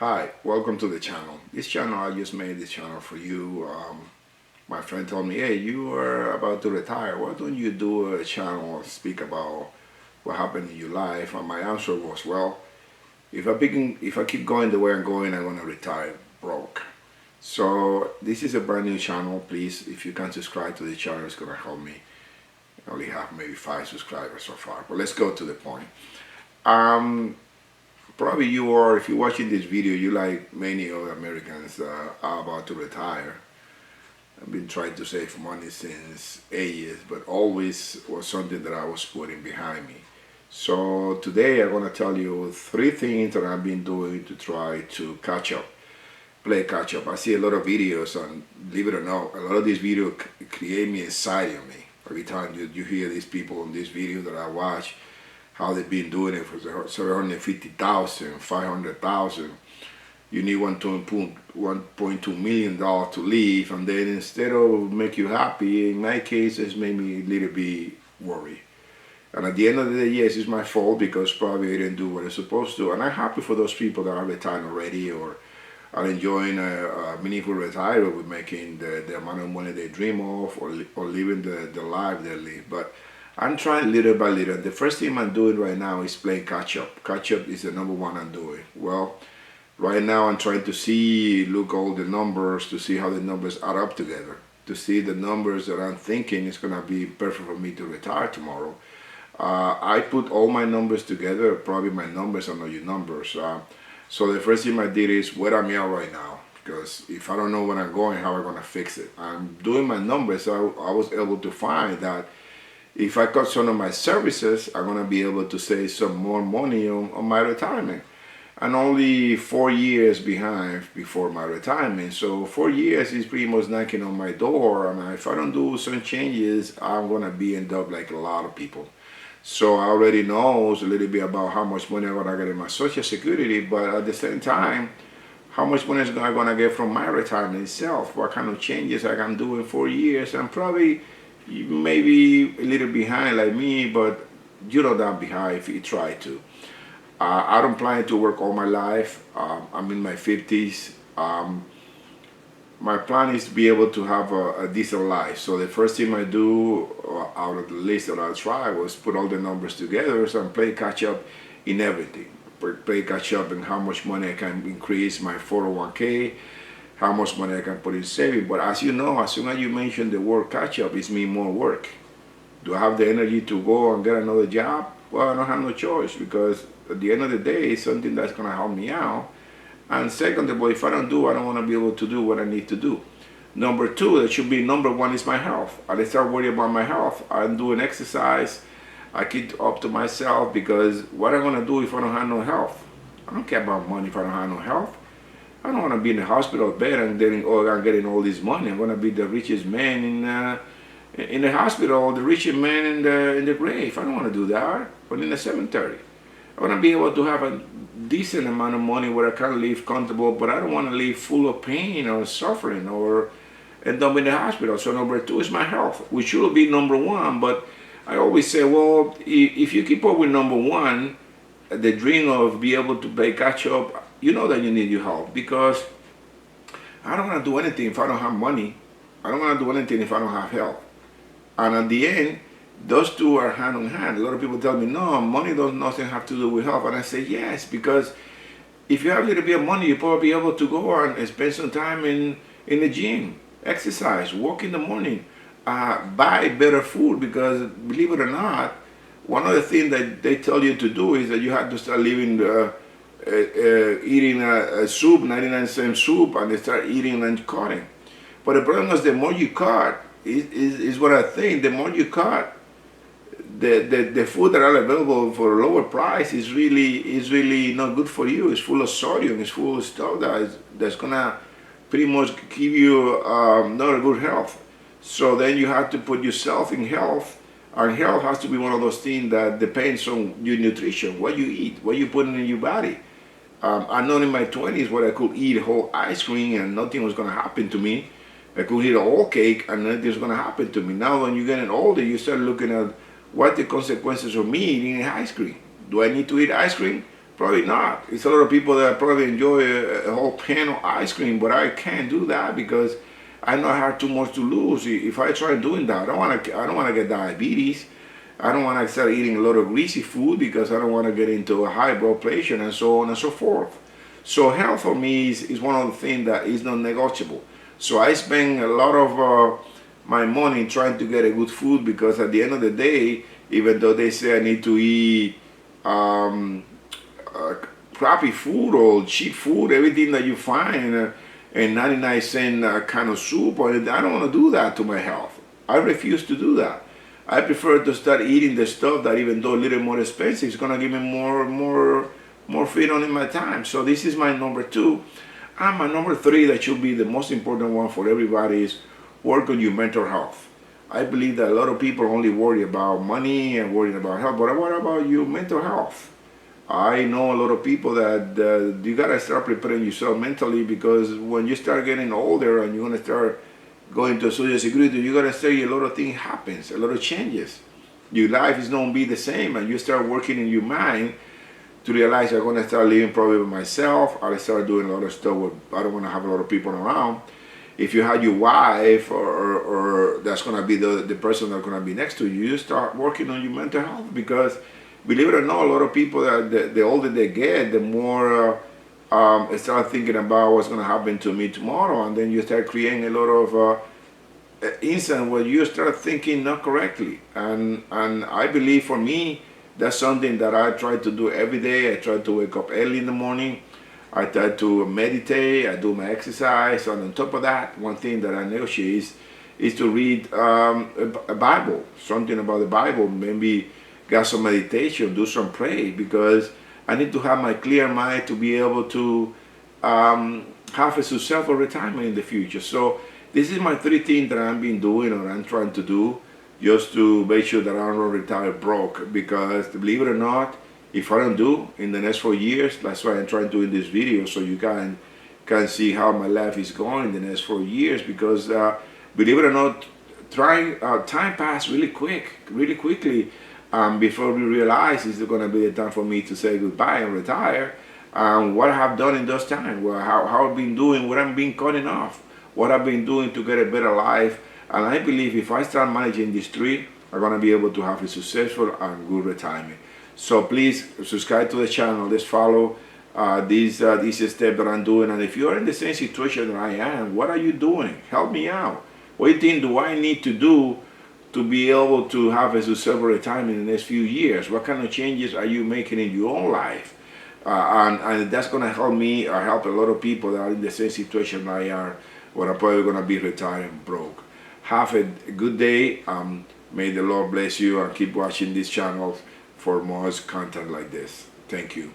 Hi, welcome to the channel. This channel, I just made this channel for you. My friend told me, hey, you are about to retire. Why don't you do a channel and speak about what happened in your life? And my answer was, well, if I keep going the way I'm going, I'm gonna retire broke. So this is a brand new channel. Please, if you can subscribe to the channel, it's gonna help me. I only have maybe 5 subscribers so far, but let's go to the point. Probably you are, if you're watching this video, you like many other Americans are about to retire. I've been trying to save money since 8 years, but always was something that I was putting behind me. So today I'm going to tell you 3 things that I've been doing to try to catch up, play catch up. I see a lot of videos, and believe it or not, a lot of these videos create me anxiety on me. Every time you hear these people in this video that I watch, how they've been doing it for 750,000, 500,000. You need $1.2 million to live, and then instead of make you happy, in my case, it's made me a little bit worried. And at the end of the day, yes, it's my fault because probably I didn't do what I'm supposed to. And I'm happy for those people that are retired already or are enjoying a meaningful retirement with making the amount of money they dream of or living the life they live. But I'm trying little by little. The first thing I'm doing right now is playing catch up. Catch up is the number one I'm doing. Well, right now I'm trying to look all the numbers to see how the numbers add up together. To see the numbers that I'm thinking is gonna be perfect for me to retire tomorrow. I put all my numbers together, probably my numbers are not your numbers. So the first thing I did is where I'm at right now. Because if I don't know where I'm going, how am I gonna fix it? I'm doing my numbers, so I was able to find that if I cut some of my services, I'm going to be able to save some more money on my retirement. And only 4 years behind before my retirement. So 4 years is pretty much knocking on my door. And if I don't do some changes, I'm going to be end up like a lot of people. So I already know a little bit about how much money I'm going to get in my Social Security. But at the same time, how much money am I going to get from my retirement itself? What kind of changes I can do in 4 years? And probably you may be a little behind like me, but you're not that behind if you try to. I don't plan to work all my life. I'm in my 50s. My plan is to be able to have a decent life. So the first thing I do out of the list that I'll try was put all the numbers together so I play catch up in everything. Play catch up in how much money I can increase my 401k, how much money I can put in saving. But as you know, as soon as you mention the word catch up, it's mean more work. Do I have the energy to go and get another job? Well, I don't have no choice because at the end of the day, it's something that's going to help me out. And second of all, if I don't want to be able to do what I need to do. Number 2, that should be number 1 is my health. I start worrying about my health. I'm doing exercise. I keep up to myself because what I'm going to do if I don't have no health? I don't care about money if I don't have no health. I don't want to be in the hospital bed and getting all this money. I'm going to be the richest man in the hospital, the richest man in the grave. I don't want to do that. But in the cemetery, I want to be able to have a decent amount of money where I can live comfortable, but I don't want to live full of pain or suffering or end up in the hospital. So number 2 is my health, which should be number 1. But I always say, well, if you keep up with number 1, the dream of be able to play catch up, you know that you need your help because I don't want to do anything if I don't have money. I don't want to do anything if I don't have health. And at the end, those two are hand in hand. A lot of people tell me, no, money does nothing have to do with health. And I say, yes, because if you have a little bit of money, you'll probably be able to go and spend some time in the gym, exercise, walk in the morning, buy better food because believe it or not, one of the things that they tell you to do is that you have to start living eating a soup, 99-cent soup, and they start eating and cutting. But the problem is the more you cut, is what I think, the more you cut, the food that are available for a lower price is really not good for you. It's full of sodium, it's full of stuff that's gonna pretty much give you not a good health. So then you have to put yourself in health. And health has to be one of those things that depends on your nutrition, what you eat, what you put in your body. I know in my 20s where I could eat whole ice cream and nothing was going to happen to me. I could eat a whole cake and nothing was going to happen to me. Now when you're getting older, you start looking at what the consequences of me eating ice cream. Do I need to eat ice cream? Probably not. It's a lot of people that probably enjoy a whole pan of ice cream, but I can't do that because I know I have too much to lose. If I try doing that, I don't want to get diabetes. I don't want to start eating a lot of greasy food because I don't want to get into a high blood pressure and so on and so forth. So health for me is one of the things that is non negotiable. So I spend a lot of my money trying to get a good food because at the end of the day, even though they say I need to eat crappy food or cheap food, everything that you find in 99-cent kind of soup, I don't want to do that to my health. I refuse to do that. I prefer to start eating the stuff that, even though a little more expensive, is gonna give me more freedom in my time. So this is my number two. And my number three, that should be the most important one for everybody, is work on your mental health. I believe that a lot of people only worry about money and worrying about health, but what about your mental health? I know a lot of people that you gotta start preparing yourself mentally, because when you start getting older and you're gonna start going to Social Security, you're gonna see a lot of things happens, a lot of changes. Your life is not gonna be the same, and you start working in your mind to realize I'm gonna start living probably with myself. I'll start doing a lot of stuff with, I don't wanna have a lot of people around. If you have your wife or that's gonna be the person that's gonna be next to you, you start working on your mental health, because believe it or not, a lot of people that the older they get, the more start thinking about what's going to happen to me tomorrow, and then you start creating a lot of incidents where you start thinking not correctly. And I believe for me, that's something that I try to do every day. I try to wake up early in the morning. I try to meditate. I do my exercise. And on top of that, one thing that I negotiate is to read a Bible, something about the Bible, maybe get some meditation, do some pray, because I need to have my clear mind to be able to have a successful retirement in the future. So this is my three things that I've been doing, or I'm trying to do, just to make sure that I don't retire broke. Because believe it or not, if I don't do in the next 4 years, that's why I'm trying to do in this video, so you can see how my life is going in the next 4 years. Because believe it or not, time pass really quickly. Before we realize it's going to be the time for me to say goodbye and retire. What I have done in those times, how I've been doing, what I've been cutting off, what I've been doing to get a better life. And I believe if I start managing these three, I'm going to be able to have a successful and good retirement. So please subscribe to the channel. Let's follow these steps that I'm doing. And if you're in the same situation that I am, what are you doing? Help me out. What do you think do I need to do to be able to have a successful retirement in the next few years? What kind of changes are you making in your own life? And that's going to help me, or help a lot of people that are in the same situation I am, where I'm probably going to be retiring broke. Have a good day. May the Lord bless you, and keep watching these channels for more content like this. Thank you.